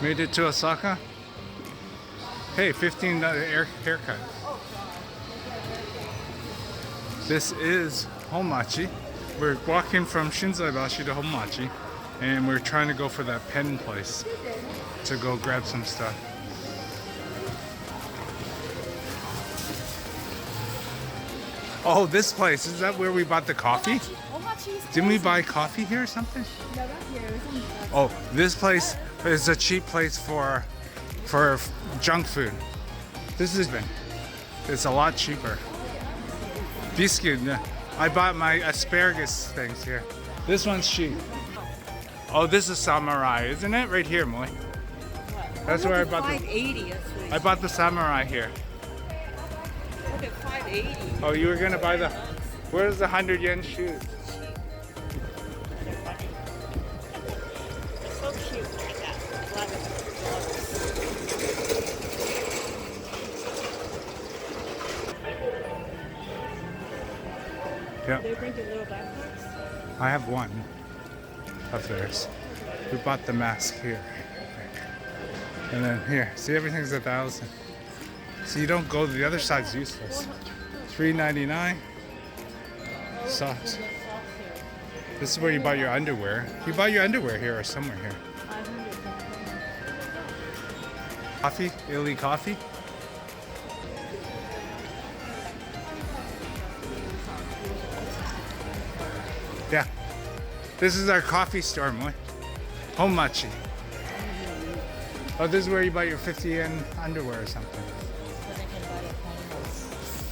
Made it to Osaka. Hey, $15 haircut. This is Hommachi. We're walking from Shinsaibashi to Hommachi, and we're trying to go for that pen place to go grab some stuff. Oh, this place, is that where we bought the coffee? Didn't we buy coffee here or something? No, not here. It was in Oh, this place is a cheap place for junk food. This has been, it's a lot cheaper. Biscuit, I bought my asparagus things here. This one's cheap. Oh, this is samurai, isn't it? Right here, Moy. That's where I bought the. 580. I bought the samurai here. Look at 580. Oh, you were gonna buy the. Where's the 100 yen shoes? So cute. Look at that. Love it. Yeah. They bring you little backpacks? I have one of theirs. We bought the mask here. And then here, see, everything's 1,000. So you don't go, the other side's useless. $3.99. Socks. This is where you buy your underwear. You buy your underwear here or somewhere here. Coffee? Italy coffee? Yeah. This is our coffee store, Moy. Hommachi. Oh, this is where you buy your 50 yen underwear or something.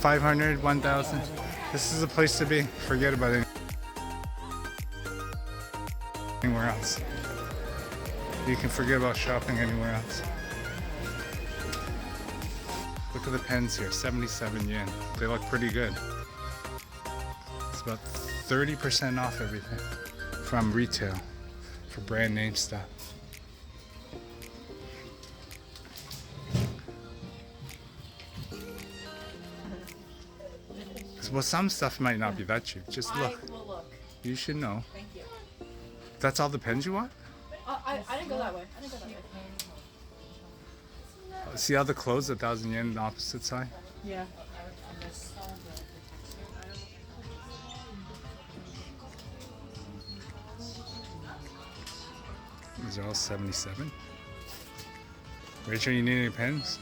500, 1,000. This is a place to be. Forget about it. Anywhere else. You can forget about shopping anywhere else. Look at the pens here, 77 yen. They look pretty good. It's about 30% off everything from retail for brand name stuff. Well, some stuff might not be that cheap. Just look. I will look. You should know. Thank you. That's all the pens you want? I didn't go that way. I didn't go that way. See how the clothes 1,000 yen on the opposite side? Yeah. These are all 77. Rachel, you need any pens?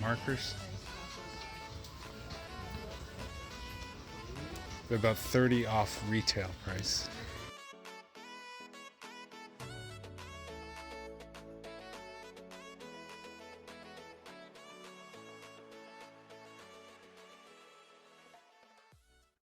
Markers? They're about 30 off retail price.